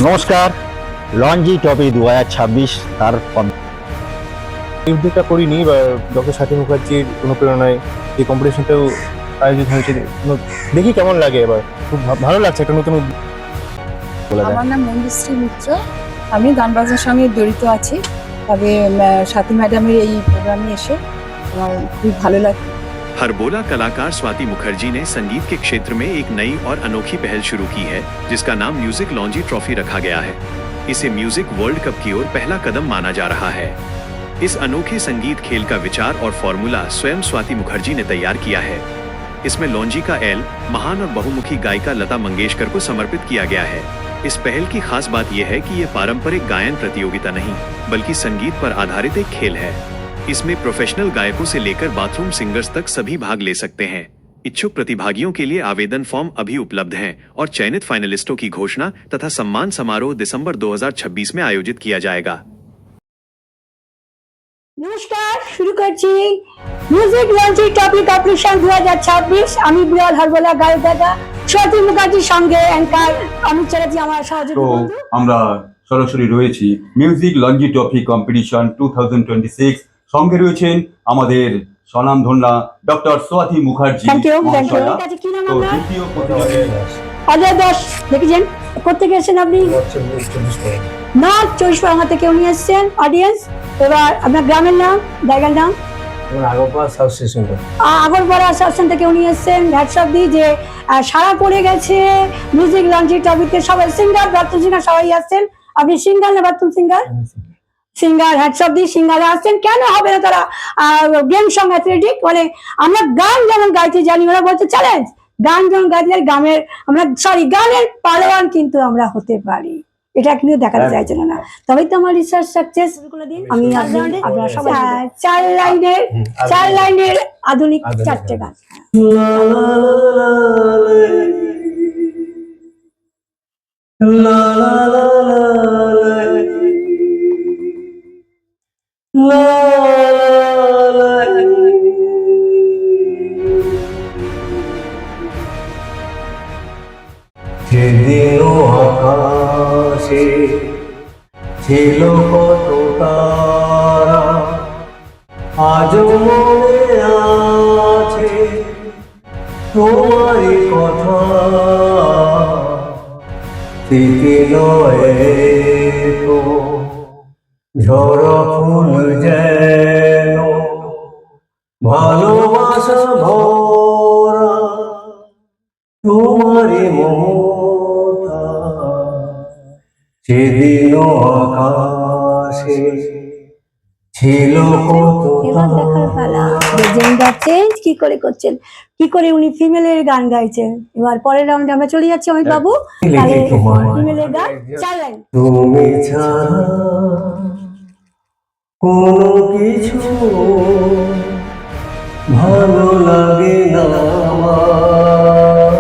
নমস্কার। লঞ্জি টপি 2026 তার এই উদ্যোগটা করিনি বা ডক্টর স্বাতী মুখার্জির অনুপ্রেরণায় এই কম্পিটিশনটাও আয়োজিত হয়েছে। দেখি কেমন লাগে, এবার খুব ভালো লাগছে একটা নতুন উদ্যোগ বলা যায়। আমার নাম মঞ্জুশ্রী মিত্র। আমি গান বাজনার সঙ্গে জড়িত আছি। তবে স্বাতী ম্যাডামের এই প্রোগ্রামে এসে আমার খুবই ভালো লাগে। हरबोला कलाकार स्वाति मुखर्जी ने संगीत के क्षेत्र में एक नई और अनोखी पहल शुरू की है, जिसका नाम म्यूजिक लॉन्जी ट्रॉफी रखा गया है। इसे म्यूजिक वर्ल्ड कप की ओर पहला कदम माना जा रहा है। इस अनोखे संगीत खेल का विचार और फॉर्मूला स्वयं स्वाति मुखर्जी ने तैयार किया है। इसमें लॉन्जी का एल महान और बहुमुखी गायिका लता मंगेशकर को समर्पित किया गया है। इस पहल की खास बात यह है कि ये पारंपरिक गायन प्रतियोगिता नहीं, बल्कि संगीत पर आधारित एक खेल है। इसमें प्रोफेशनल गायकों से लेकर बाथरूम सिंगर्स तक सभी भाग ले सकते हैं। इच्छुक प्रतिभागियों के लिए आवेदन फॉर्म अभी उपलब्ध हैं और चयनित फाइनलिस्टों की घोषणा तथा सम्मान समारोह दिसंबर 2026 में आयोजित किया जाएगा। নমস্কার, শুরু করছি মিউজিক লঞ্চি টপিক কম্পিটিশন 2026। আমি বিরল হরবলা গায়ক দাদা স্বাতী মুখার্জির সঙ্গে অ্যাঙ্কার আমি চ্যাটার্জি আমার সহযোগী তো বন্ধু। আমরা সরাসরি রয়েছি মিউজিক লঞ্জি ট্রফি কম্পিটিশন 2026। সঙ্গে রয়েছেন আমাদের স্বনামধন্য doctor Swati Mukherjee thank you. মহাশয়া। কাছে কি নাম তো আপনার? দ্বিতীয় প্রতিযোগী অজয় দাস। দেখেছেন কোথেকে এসেছেন আপনি? নর্থ 24 পরগনা থেকে উনি এসেছেন অডিয়েন্স। এবার আপনার গ্রামের নাম, জায়গার নাম? Agarpara sub station. Agarpara station থেকে উনি এসেছেন। হ্যাটসঅপ দি যে সারা পড়ে গেছে মিউজিক লঞ্চি টপিকে। সবাই সিঙ্গার, বাথরুম সিঙ্গার সবাই আসছেন। আপনি সিঙ্গার না বাথরুম সিঙ্গার? সিঙ্গার। হ্যাটসঅপ দি সিঙ্গারে আসছেন। কেন হবে না তারা গেম সং অ্যাথলেটিক? মানে আমরা গান যেমন গাইতে জানি, ওরা বলছে চ্যালেঞ্জ। গান যেমন গাইতে জানি, গানের আমরা গানের পালোয়ান কিন্তু আমরা হতে পারি। এটা কিন্তু দেখাতে চাইছিল না। তবেই তো আমার রিসার্চ সাকসেস। আমি আপনারা সবাই চার লাইনের আধুনিক চারটে গান। সেদিনও আকাশে ছিল কত তারা, আজও মনে আছে তোমারই কথা। স্মৃতি নয় তো ঝরা ফুল যেন ভালোবাসা ভরা তোমারই মমতা। সেদিনও আকাশে ছিল কত এবার দেখার পালা লেজেন্ড চেঞ্জ কি করে করছেন, কি করে উনি ফিমেলের গান গাইছেন। এবার পরের রাউন্ডে আমরা চলে যাচ্ছি অমিত বাবু। ফিমেলের গান 4 লাইন। তুমি ছাড়া কোনো কিছু ভালো লাগে না আমার।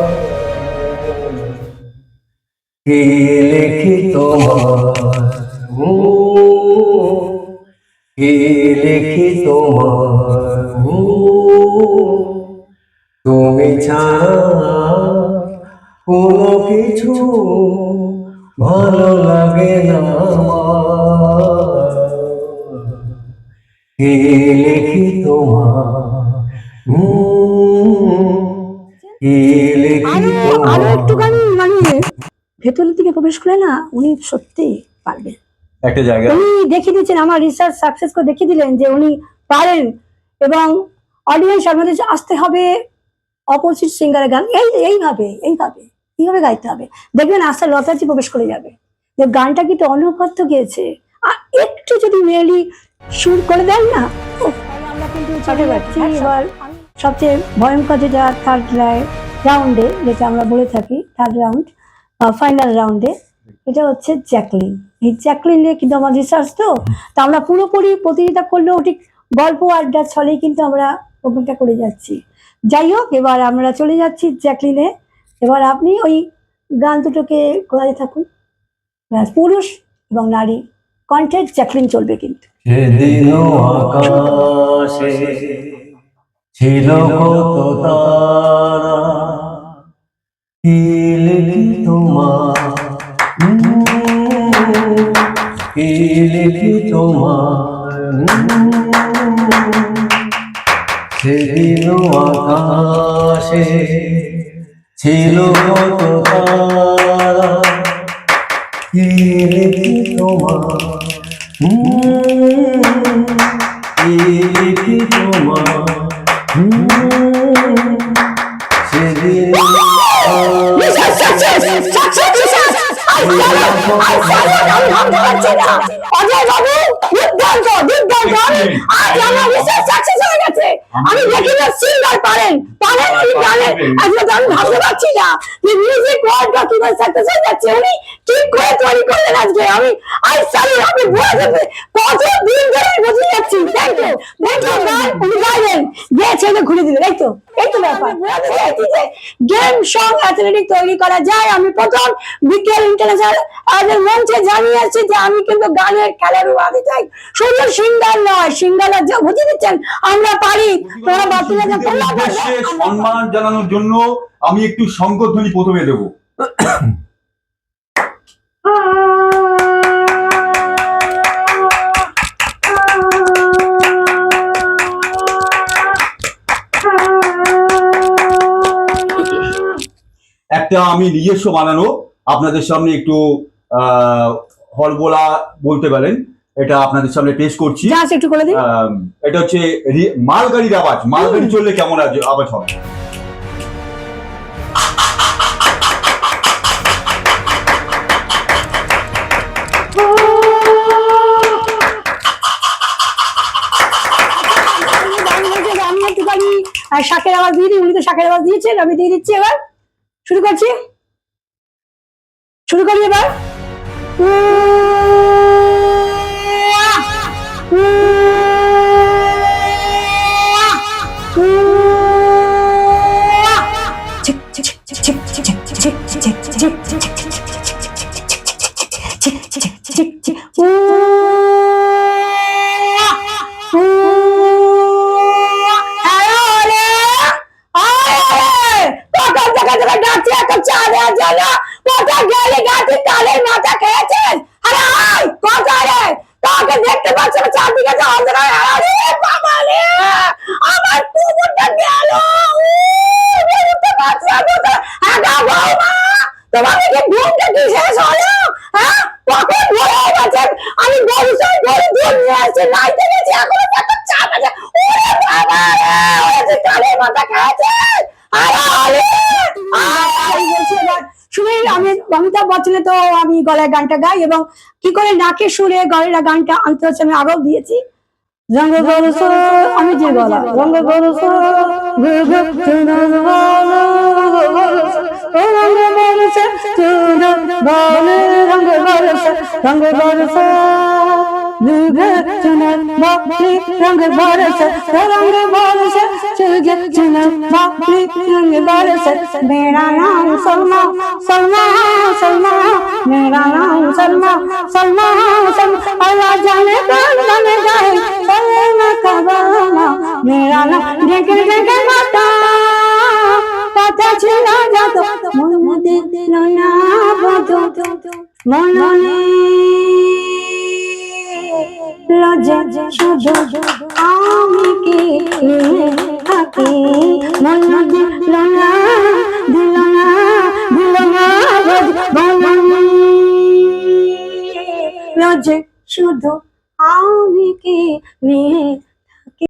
কি লিখি তোমার, কি লিখি তোমার, তুমি ছাড়া কোনো কিছু ভালো লাগে না আমার। কি লিখি তোমার, কি লিখি আরো তোমার। একটুখানি মানে ভেতরের দিকে প্রবেশ করে না, উনি সত্যি পারবেন। একটা জায়গা উনি দেখিয়ে দিচ্ছেন, আমার রিসার্চ সাকসেস করে দেখিয়ে দিলেন যে উনি পারেন। এবং অডিয়েন্স আমাদের আসতে হবে অপোজিট সিঙ্গারের গান এইভাবে এইভাবে গাইতে হবে। দেখবেন আস্তে লতাজি প্রবেশ করে যাবে যে গানটা কিন্তু অনবদ্য গিয়েছে। আর একটু যদি মেয়েলি সুর করে দেন না, আমরা কিন্তু চলে যাচ্ছি এবার সবচেয়ে ভয়ঙ্কর যেটা থার্ড রাউন্ডে, যেটা আমরা বলে থাকি থার্ড রাউন্ড ফাইনাল রাউন্ডে, এটা হচ্ছে জ্যাকলিন। এই জ্যাকলিন নিয়ে কিন্তু আমার রিসার্চ তো আমরা পুরোপুরি প্রতিযোগিতা করলেও ঠিক গল্প আড্ডা ছলেই কিন্তু আমরা প্রোগ্রামটা করে যাচ্ছি। যাই হোক, এবার আমরা চলে যাচ্ছি জ্যাকলিনে। এবার আপনি ওই গান দুটোকে গোড়াতে থাকুন। পুরুষ এবং নারী কণ্ঠে জ্যাকলিন চলবে কিন্তু। সেদিনও আকাশে ছিল কত তারা, কি লিখি তোমার, কি লিখি তোমার সেদিন আকাশে ছিল কত তারা কি লিখি তোমার কি লিখি তোমার সেদিন অজয় বাবু দুর্দান্ত দুর্দান্ত আজ আমার রিসার্চ সাকসেস হয়ে গেছে। আমি দেখি না সিঙ্গার পারেন পারেন উনি গানের আজকে তো আমি ভাবতে পারছি না যে মিউজিক ওয়ার্ল্ডটা কিভাবে সাকসেস হয়ে যাচ্ছে। উনি ঠিক করে তৈরি করলেন আজকে। আমি আই সারি আমি বুঝে যাচ্ছে কত দিন ধরে বুঝে যাচ্ছি। থ্যাংক ইউ গান উনি গাইলেন গেছে না ঘুরে দিলেন এই তো ব্যাপার। গেম সং অ্যাথলেটিক তৈরি করা যায়। আমি প্রথম বিকেল ইন্টারন্যাশনাল মঞ্চে জানিয়ে আসছি যে আমি কিন্তু গানের খেলার উপাধি চাই, শুধু সিঙ্গার নয়। সিঙ্গার যা বুঝে দিচ্ছেন আমরা পারি, তোমরা বাতিলে যা তোমরা উদ্দেশ্যে সম্মান জানানোর জন্য আমি একটু শঙ্করধ্বনি প্রথমে দেব। একটা আমি নিজস্ব বানানো আপনাদের সামনে একটু হলবোলা বলতে পারেন, এটা আপনাদের সামনে পেশ করছি। জাস্ট একটু করে দিন। এটা হচ্ছে মালগাড়ির আওয়াজ। মালগাড়ি চললে কেমন আওয়াজ হবে? আমি একটুখানি শাকের আওয়াজ দিয়ে দিই। উনি তো শাকের আওয়াজ দিয়েছেন, আমি দিয়ে দিচ্ছি। এবার শুরু করছি, শুরু করি এবার। দেখতে পাচ্ছ চারদিকে আমার কুকুরটা গেল। তোমাকে কি ঘুমটা কি শেষ হলো? হ্যাঁ, কখন ভরে গেছে? আমি গরু দুধ নিয়ে আসছি, নাইতে গেছি, এখন একটা চাপ আছে। ওরে বাবা রে, ওরে যে কালের মাথা খেয়েছে। শুনে আমি অমিতাভ বচ্চনে তো আমি গলায় গানটা গাই, এবং কি করে নাকে সুরে গলায় গানটা আনতে হচ্ছে আমি আগেও দিয়েছি। রঙ বরস আমি যে গলা রঙ বরস রঙ বরস रंग बरस रंग बरस मेरा नाम सलमा सलमा सलमा मेरा नाम सलमा सलमा सलमा अल्लाह जाने कौन बन जाए सलमा कबाना मेरा नाम देखे देखे माता पता चला जातो मन मुदे दिलना बातो मनने লজ্জা শুধু আমি কি থাকি মন দিল না দিল না দিল না লজ্জা শুধু আমি কি